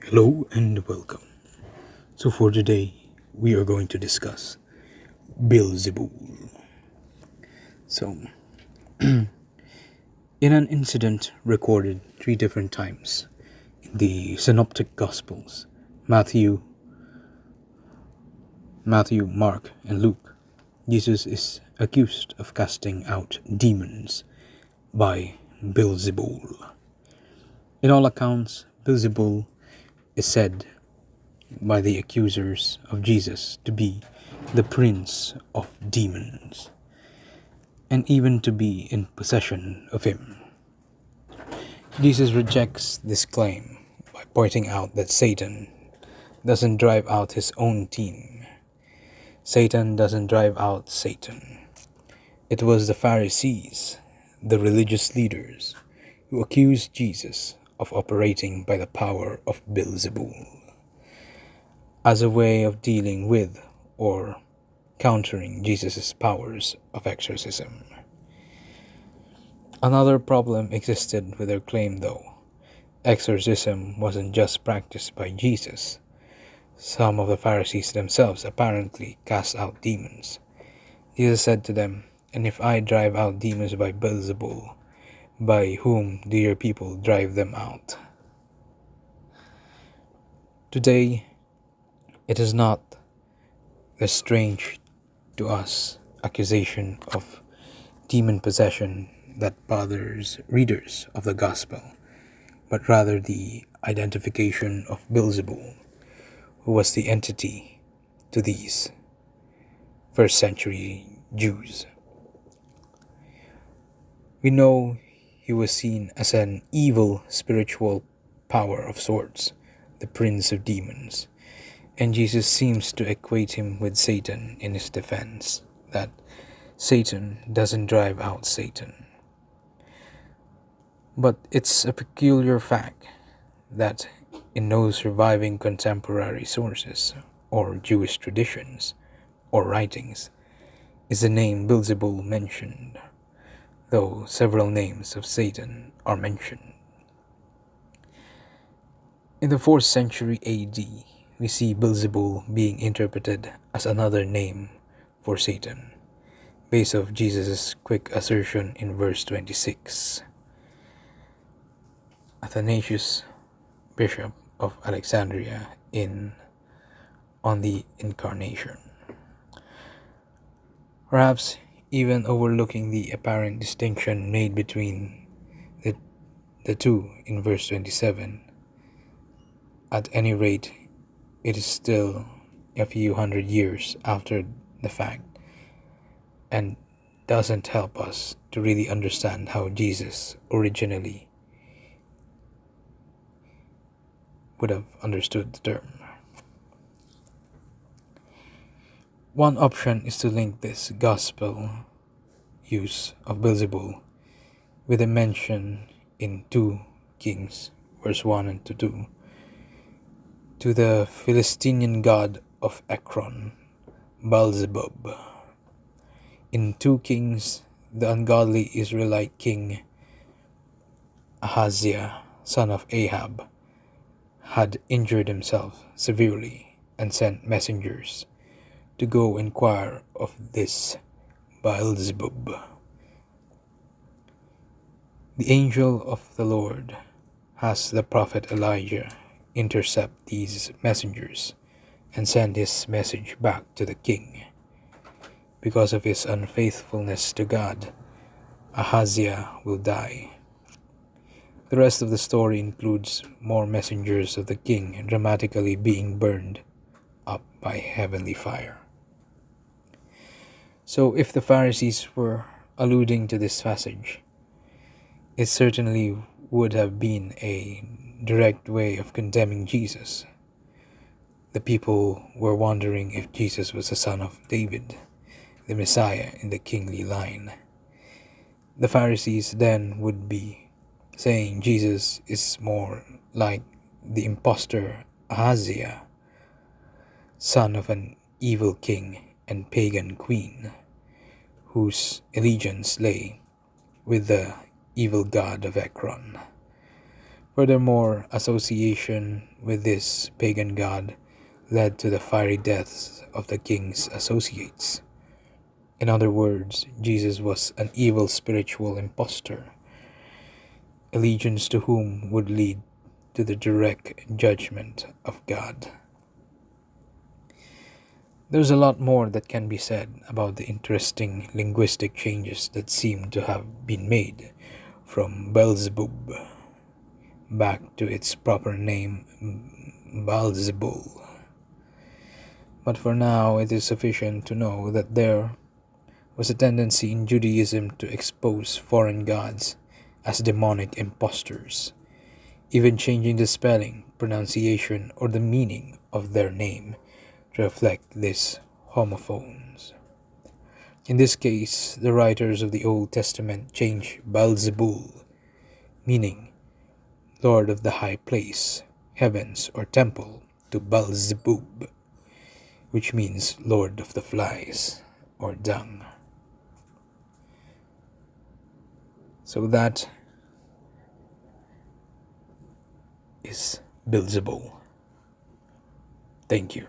Hello and welcome. So, for today, we are going to discuss Beelzebul. So, in an incident recorded three different times in the Synoptic Gospels Matthew, Mark, and Luke, Jesus is accused of casting out demons by Beelzebul. In all accounts, Beelzebul is said by the accusers of Jesus to be the prince of demons, and even to be in possession of him. Jesus rejects this claim by pointing out that Satan doesn't drive out his own team. Satan doesn't drive out Satan. It was the Pharisees, the religious leaders, who accused Jesus of operating by the power of Beelzebul as a way of dealing with or countering Jesus' powers of exorcism. Another problem existed with their claim, though. Exorcism wasn't just practiced by Jesus. Some of the Pharisees themselves apparently cast out demons. Jesus said to them, "And if I drive out demons by Beelzebul, by whom do your people drive them out?" Today, it is not the strange to us accusation of demon possession that bothers readers of the gospel, but rather the identification of Beelzebul, who was the entity to these first century Jews. We know he was seen as an evil spiritual power of sorts, the prince of demons, and Jesus seems to equate him with Satan in his defense, that Satan doesn't drive out Satan. But it's a peculiar fact that in no surviving contemporary sources or Jewish traditions or writings is the name Beelzebul mentioned, though several names of Satan are mentioned. In the 4th century AD, we see Beelzebul being interpreted as another name for Satan, based off Jesus' quick assertion in verse 26. Athanasius, Bishop of Alexandria, on the Incarnation. Perhaps even overlooking the apparent distinction made between the two in verse 27. At any rate, it is still a few hundred years after the fact, and doesn't help us to really understand how Jesus originally would have understood the term. One option is to link this gospel use of Beelzebul with a mention in 2 Kings, verse 1 and 2, to the Philistine god of Ekron, Beelzebub. In 2 Kings, the ungodly Israelite king Ahaziah, son of Ahab, had injured himself severely and sent messengers to go inquire of this Beelzebub. The angel of the Lord has the prophet Elijah intercept these messengers and send his message back to the king. Because of his unfaithfulness to God, Ahaziah will die. The rest of the story includes more messengers of the king dramatically being burned up by heavenly fire. So if the Pharisees were alluding to this passage, it certainly would have been a direct way of condemning Jesus. The people were wondering if Jesus was the son of David, the Messiah in the kingly line. The Pharisees then would be saying Jesus is more like the impostor Ahaziah, son of an evil king and pagan queen, whose allegiance lay with the evil god of Ekron. Furthermore, association with this pagan god led to the fiery deaths of the king's associates. In other words, Jesus was an evil spiritual impostor, allegiance to whom would lead to the direct judgment of God. There's a lot more that can be said about the interesting linguistic changes that seem to have been made from Beelzebub back to its proper name, Beelzebul. But for now, it is sufficient to know that there was a tendency in Judaism to expose foreign gods as demonic impostors, even changing the spelling, pronunciation, or the meaning of their name to reflect these homophones. In this case, the writers of the Old Testament changed Beelzebul, meaning Lord of the High Place, Heavens, or Temple, to Beelzebub, which means Lord of the Flies, or Dung. So that is Beelzebul. Thank you.